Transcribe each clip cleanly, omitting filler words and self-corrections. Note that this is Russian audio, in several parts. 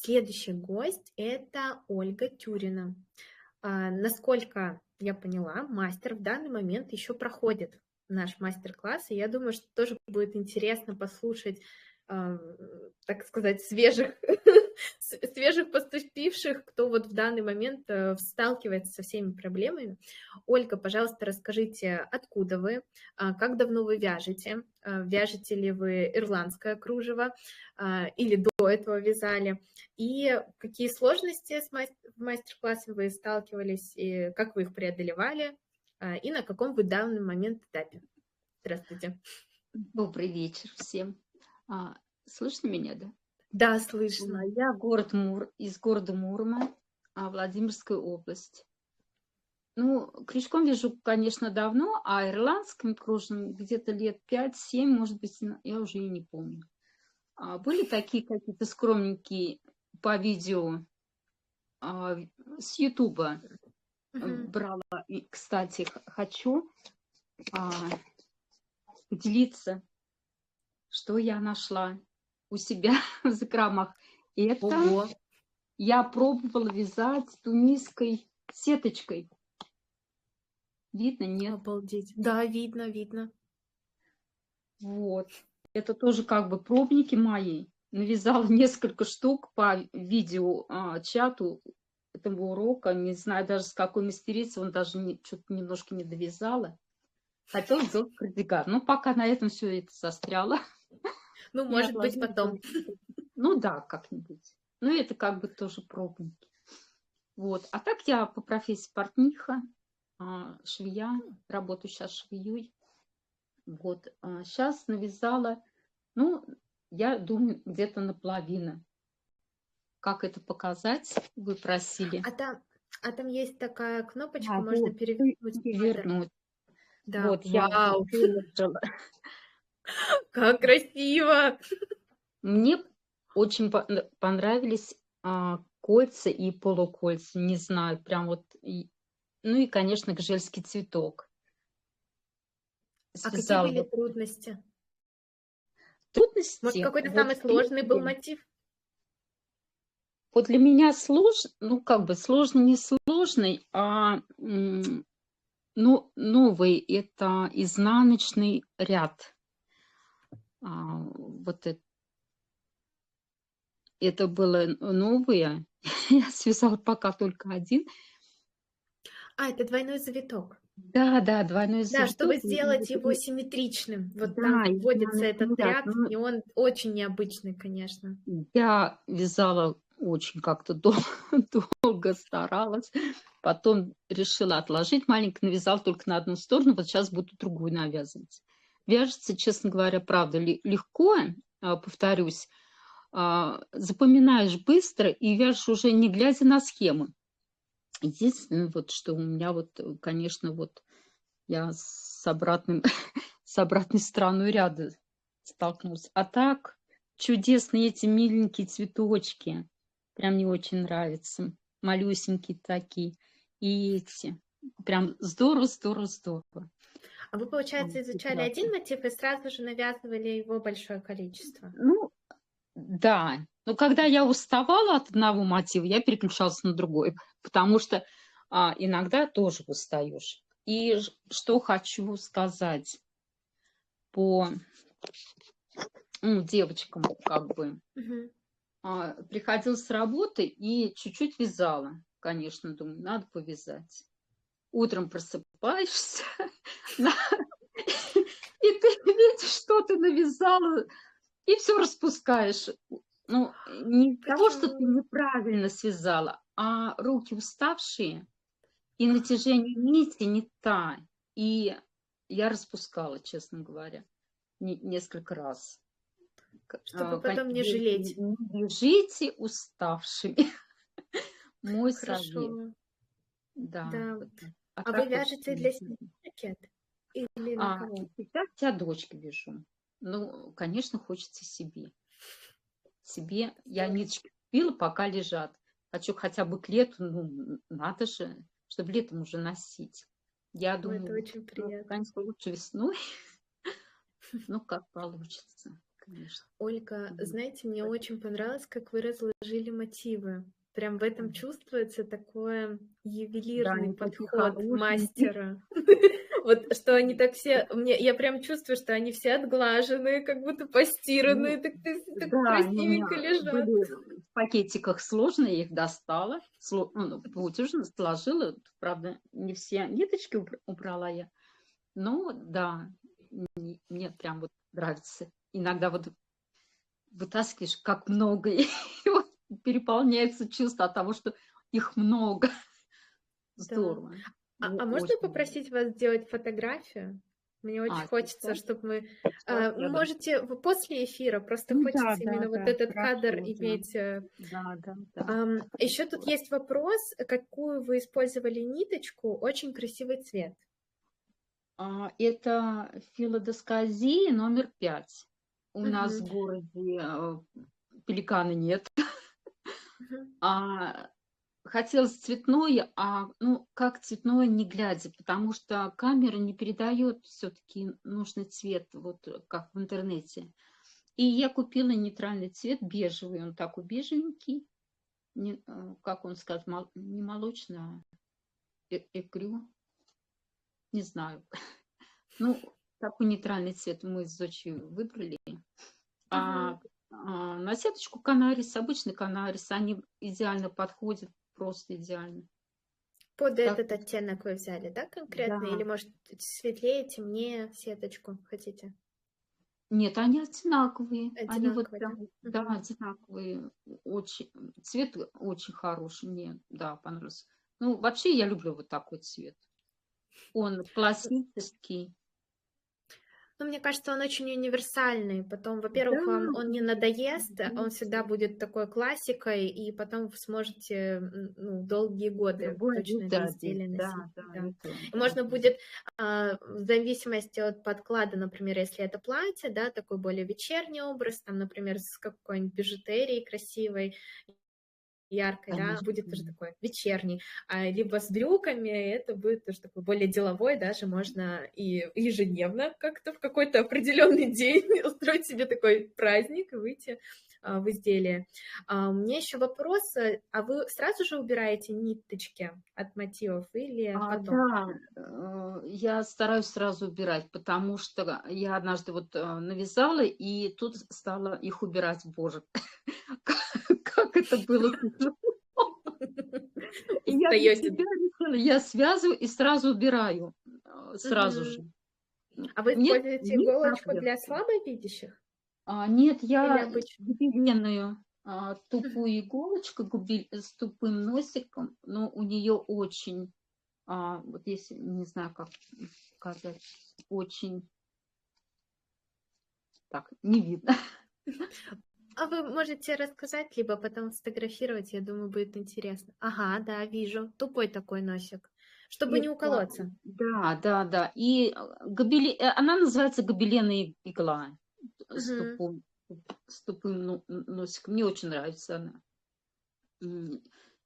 Следующий гость — это Ольга Тюрина. Насколько я поняла, мастер в данный момент еще проходит наш мастер-класс, и я думаю, что тоже будет интересно послушать, так сказать, свежих поступивших, кто вот в данный момент сталкивается со всеми проблемами. Ольга, пожалуйста, расскажите, откуда вы, как давно вы вяжете, вяжете ли вы ирландское кружево или до этого вязали, и какие сложности в мастер-классе вы сталкивались, и как вы их преодолевали, и на каком вы в данный момент этапе. Здравствуйте. Добрый вечер всем. Слышно меня, да? Да, слышно. Я из города Мурома, Владимирская область. Ну, крючком вяжу, конечно, давно, а ирландским кружевом где-то лет 5-7, может быть, я уже и не помню. Были такие какие-то скромненькие по видео с Ютуба брала. И, кстати, хочу поделиться, что я нашла у себя в закромах. Это Ого. я пробовала вязать тунисской сеточкой. Видно, нет? Обалдеть. Да, видно, видно. Вот. Это тоже как бы пробники мои. Навязала несколько штук по видео чату этого урока. Не знаю даже с какой мастерицей, он даже что-то немножко не довязала. Хотела сделать кардиган. Ну, пока на этом все это застряло. Ну, Не может быть, отложила. потом. Ну да, как-нибудь. Ну, это как бы тоже пробники. Вот. А так я по профессии портниха, швея, работаю сейчас швеей. Вот. Сейчас навязала, ну, я думаю, где-то наполовину. Как это показать? Вы просили. А там есть такая кнопочка, можно Вот, перевернуть кадр. перевернуть. Да, Вот, я вау, выложила. как красиво! Мне очень понравились кольца и полукольца. Не знаю, прям вот. Ну и, конечно, гжельский цветок. А какие Связала были вот трудности? Может, трудности. какой-то Вот самый в сложный был принципе, мотив? вот для меня сложно, ну как бы сложный, не сложный, ну, новый это изнаночный ряд. Вот это было новое. Я связала пока только один. Это двойной завиток. Да, да, двойной Да, чтобы завиток. сделать его симметричным. Вот там Да, вводится изнаночный этот ряд. ряд, Ну, и он очень необычный, конечно. я вязала очень как-то долго старалась. Потом решила отложить маленько, навязала только на одну сторону. Вот сейчас буду другую навязывать. Вяжется, честно говоря, правда, легко, повторюсь. Запоминаешь быстро и вяжешь уже не глядя на схему. Единственное, вот, что у меня, вот, конечно, вот я с обратной стороной ряда столкнулась. А так чудесные эти миленькие цветочки. Прям мне очень нравятся. Малюсенькие такие. И эти. Прям здорово, здорово, здорово. А вы, получается, изучали Прекрасно. один мотив и сразу же навязывали его большое количество? Ну, да. Но когда я уставала от одного мотива, я переключалась на другой. Потому что иногда тоже устаешь. И что хочу сказать по девочкам, как бы. Мгм. Приходила с работы и чуть-чуть вязала. Конечно, думаю, надо повязать. Утром просыпаешься, и ты видишь, что ты навязала, и все распускаешь. Ну, не того, что ты Почему? неправильно связала, а руки уставшие, и натяжение нити не та. И я распускала, честно говоря, несколько раз. Чтобы потом не Девочки, жалеть. не бежите уставшими. Мой совет. Хорошо, Да. да. Вот. А А вы так вот. вяжете для себя жакет или на кого? Сейчас я дочке вяжу. Ну, конечно, хочется себе. Себе я ниточки купила, пока лежат. Хочу хотя бы к лету, ну, надо же, чтобы летом уже носить. Я Ой, это думаю, очень ну, приятно. конечно, лучше весной, ну, как получится. конечно. Ольга, Мгм. знаете, мне очень понравилось, как вы разложили мотивы. Прям в этом Мгм. чувствуется такой Да, ювелирный они такие подход хорошенькие. мастера. Вот что они так все, я прям чувствую, что они все отглаженные, как будто постиранные, Ну, так да, они у меня красивенько лежат. были в пакетиках сложные, я их достала, выдержно сложила. Правда, не все ниточки убрала я. Но да, мне прям вот нравится. Иногда вот вытаскиваешь, как много, и вот переполняется чувство от того, что их много. Да. Здорово. А можно Очень. попросить вас сделать фотографию? Мне очень хочется, Сейчас? чтобы мы... Сейчас я дам. Можете после эфира, просто Ну да, хочется да, именно вот да, этот кадр хорошо, да. иметь. Да, да, да. Еще тут Хорошо. есть вопрос, какую вы использовали ниточку, очень красивый цвет. Это филодосказия номер 5. У нас Мгм, в городе пеликана нет. мгм. А хотелось цветное, ну, как цветное, не глядя, потому что камера не передает все-таки нужный цвет, вот как в интернете. И я купила нейтральный цвет, бежевый, он такой бежевенький, как он сказать, не молочный, а экрю, не знаю. Ну, такой нейтральный цвет мы с дочерью выбрали. Мгм. На сеточку канарис, обычный канарис, они идеально подходят, просто идеально. Под Так, этот оттенок вы взяли, да, конкретно? Или, да. может, светлее, темнее сеточку хотите? Нет, они одинаковые. Они вот Одинаково, да? прям, да, Мгм. одинаковые. Очень, цвет очень хороший. Мне, да, понравился. Ну, вообще я люблю вот такой цвет. Он классический. Ну, мне кажется, он очень универсальный. Потом, Да, во-первых, вам он не надоест, он всегда конечно. будет такой классикой, и потом вы сможете, ну, долгие годы Любой точно вид это одеть. изделие носить. Да, да, Да. это, И можно это. будет, в зависимости от подклада, например, если это платье, да, такой более вечерний образ, там, например, с какой-нибудь бижутерией красивой, яркой, да, Конечно, будет тоже конечно. такой вечерний, либо с брюками, это будет тоже такой более деловой, даже можно и ежедневно как-то в какой-то определенный день устроить себе такой праздник и выйти в изделие. У меня еще вопрос, а вы сразу же убираете ниточки от мотивов или потом? Да, я стараюсь сразу убирать, потому что я однажды вот навязала, и тут стала их убирать. Боже, как это было тяжело. И я для Устаете? себя решила, я связываю и сразу убираю, сразу же. Мгм. А вы Мне используете не так иголочку для легко. слабовидящих Нет, или я обычную? гибеленную Мгм. тупую иголочку с тупым носиком, но у нее очень, вот если, не знаю, как сказать, очень так, не видно. А вы можете рассказать, либо потом сфотографировать, я думаю, будет интересно. Ага, да, вижу. Тупой такой носик. Чтобы не Это, уколоться. да, да, да. И она называется гобеленная игла с Мгм. тупым, с тупым носиком. Мне очень нравится она. М,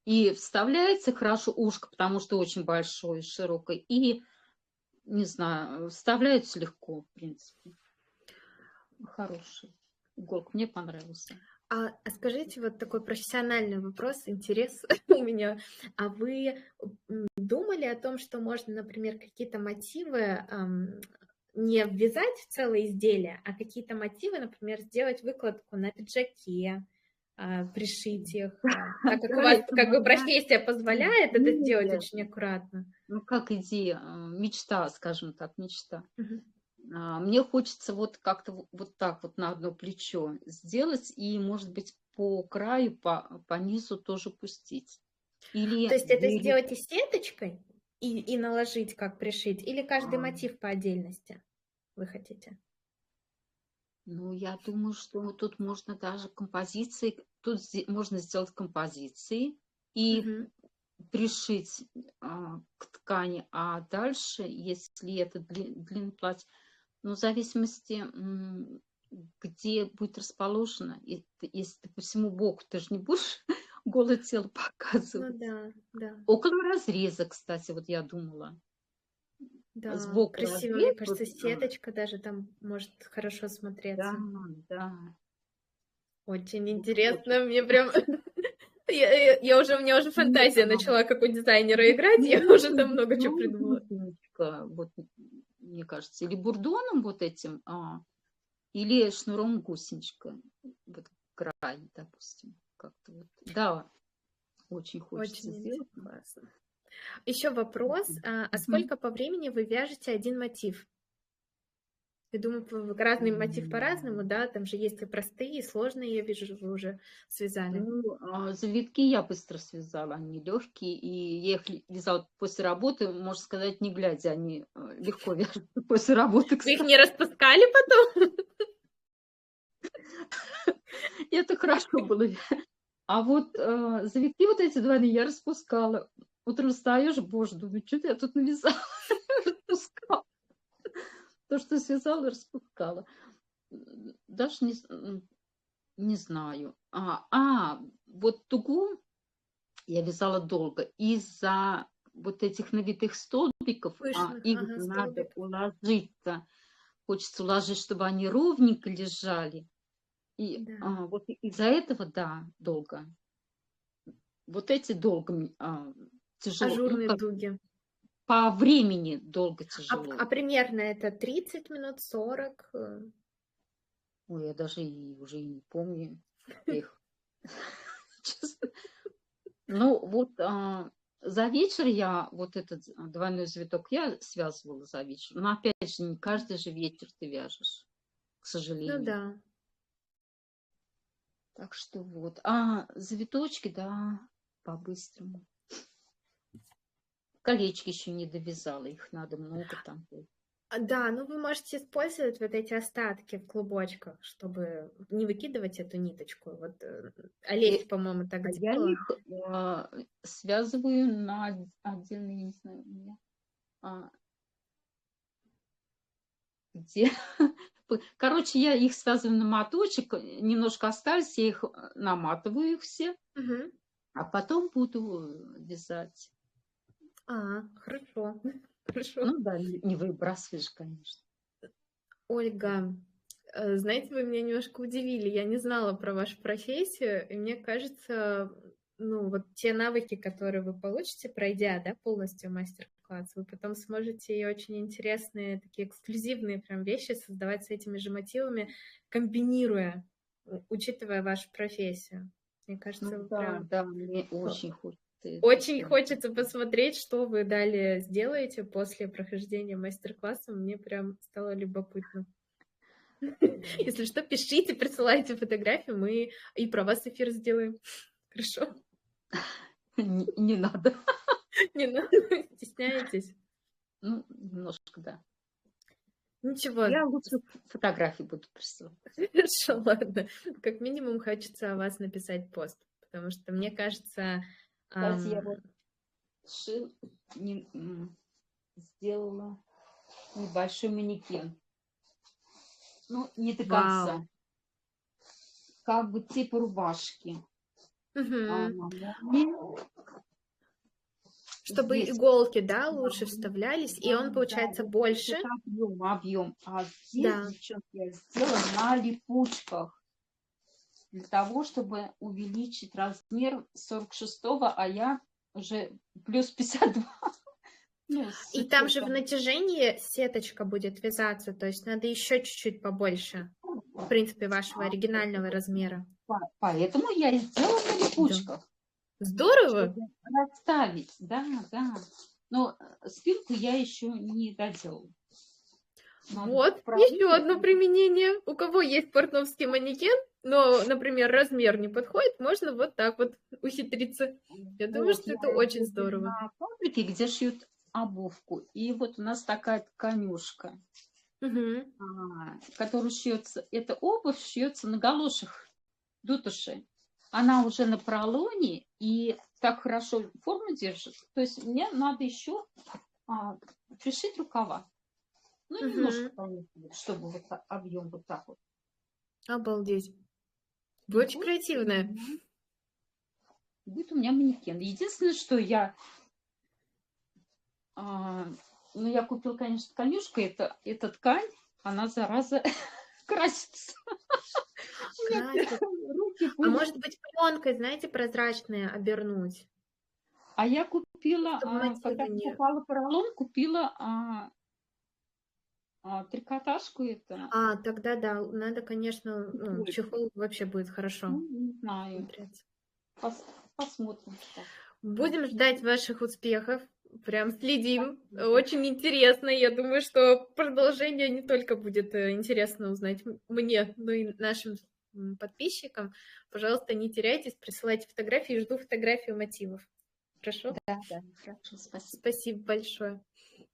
И вставляется хорошо ушко, потому что очень большое, широкое. И, не знаю, вставляется легко, в принципе. Хороший. Иголка мне понравился. А скажите, вот такой профессиональный вопрос, интерес у меня. А вы думали о том, что можно, например, какие-то мотивы не ввязать в целое изделие, а какие-то мотивы, например, сделать выкладку на пиджаке, пришить их, так как у Да, вас это как бы моя профессия позволяет это сделать идея. очень аккуратно. Ну, как идея, мечта, скажем так, мечта. Мгм. Мне хочется вот как-то вот так вот на одно плечо сделать и, может быть, по краю, по низу тоже пустить. То Или есть это сделать и сеточкой, и наложить, как пришить, или каждый а, мотив по отдельности вы хотите? ну, я думаю, что тут можно даже композиции, можно сделать композиции и Мгм. пришить к ткани, а дальше, если это длинное платье, ну, в зависимости, где будет расположено. Если ты по всему боку, ты же не будешь голое тело Ну показывать. да, да. Около разреза, кстати, вот я думала. Да, сбоку красиво, мне разрез. Вот, кажется, сеточка даже там может хорошо да, смотреться. да, Очень вот очень. интересно, мне прям... у меня уже Нет, фантазия начала, как у дизайнера играть, я уже там много чего придумала. грудиночка, вот, мне кажется, или бурдоном вот этим, или шнуром гусеничка, вот край, допустим, как-то вот. Да, очень хочется Очень сделать. классно. Еще вопрос, а Мгм. сколько по времени вы вяжете один мотив? Я думаю, разный мотив по-разному, да, там же есть и простые, и сложные, я вижу, вы уже связали. Ну, завитки я быстро связала, они легкие, и я их вязала после работы, можно сказать, не глядя, они легко вяжутся после работы, Вы их кстати. не распускали потом? И это хорошо было. А вот завитки вот эти двойные я распускала. Утром встаешь, боже, думаю, что я тут навязала, распускала. То, что связала, распускала. Даже не знаю. Вот тугу я вязала долго из-за вот этих навитых столбиков, Пышных, их ага, надо столбик. уложиться. Хочется уложить, чтобы они ровненько лежали. И Да, вот из-за этого, да, долго. Вот эти долго тяжело. Ну, ажурные как дуги. по времени долго А тяжело. примерно это 30 минут, 40? Ой, я даже уже и не помню. Я их, честно. Ну, вот за вечер я вот этот двойной завиток я связывала за вечер. Но опять же, не каждый же вечер ты вяжешь, к Ну сожалению. да. Так что вот. Завиточки, да, по-быстрому. Колечки еще не довязала, их надо много там. Да, ну вы можете использовать вот эти остатки в клубочках, чтобы не выкидывать эту ниточку. Вот И- Олесь, по-моему, так я делала. их связываю на отдельно, я не знаю, у меня, а, где. Короче, я их связываю на моточек, немножко остались, я их наматываю их все, Мгм. а потом буду вязать. Хорошо, хорошо. Ну да, не выбрасываешь, конечно. Ольга, знаете, вы меня немножко удивили. Я не знала про вашу профессию, и мне кажется, ну, вот те навыки, которые вы получите, пройдя, да, полностью мастер-класс, вы потом сможете и очень интересные, такие эксклюзивные прям вещи создавать с этими же мотивами, комбинируя, учитывая вашу профессию. Мне Ну кажется, вы да, прям да, мне очень хочется это очень все. хочется посмотреть, что вы далее сделаете после прохождения мастер-класса. Мне прям стало любопытно. Если что, пишите, присылайте фотографии, мы и про вас эфир сделаем. Хорошо? Не надо. Не надо, стесняетесь. Ну, немножко, да. Ничего, Я лучше фотографии буду присылать. хорошо, ладно. Как минимум хочется о вас написать пост, потому что мне кажется, Кстати, я ам, вот сделала небольшой манекен. Ну, не до вау. конца. Как бы типа рубашки. Мгм. На молнии. Чтобы Здесь, иголки, да, да, лучше вставлялись, и да, он да, получается вот больше. это объем. А здесь, Да. девчонки, я сделала на липучках. Для того, чтобы увеличить размер 46-го, а я уже плюс 52. Ну, с И там же в учетом. натяжении сеточка будет вязаться, то есть надо еще чуть-чуть побольше, в принципе, вашего оригинального размера. Поэтому я и сделала на Да. липучках, Здорово! чтобы расставить. Да, да. Но спинку я еще не доделала. Надо Вот, еще проверить. одно применение. У кого есть портновский манекен, но, например, размер не подходит, можно вот так вот ухитриться. Я думаю, Вот, что я это очень ездила здорово. на фабрике, где шьют обувку. И вот у нас такая тканюшка, Мгм. которая шьется. Эта обувь шьется на галошах дутуши. Она уже на поролоне и так хорошо форму держит. То есть мне надо еще пришить рукава. Ну, немножко, Мгм. конечно, чтобы вот объем вот так вот. Обалдеть. Вы И очень креативная. будет у меня манекен. Единственное, что я Ну, я купила, конечно, тканюшку. Это ткань, она, зараза, красится. У меня Красит. руки А были. может быть, пленкой, знаете, прозрачной обернуть, А я купила, чтобы когда мотивы не... покупала поролон, купила трикотажку это. Тогда да, надо, конечно, ну, Ой, чехол вообще будет хорошо ну, не знаю. смотреться. Пос- Посмотрим, что. Будем ждать ваших успехов. Прям следим. Очень интересно. Я думаю, что продолжение не только будет интересно узнать мне, но и нашим подписчикам. Пожалуйста, не теряйтесь, присылайте фотографии. Жду фотографию мотивов. Хорошо? Да, да, хорошо, спасибо. Спасибо большое.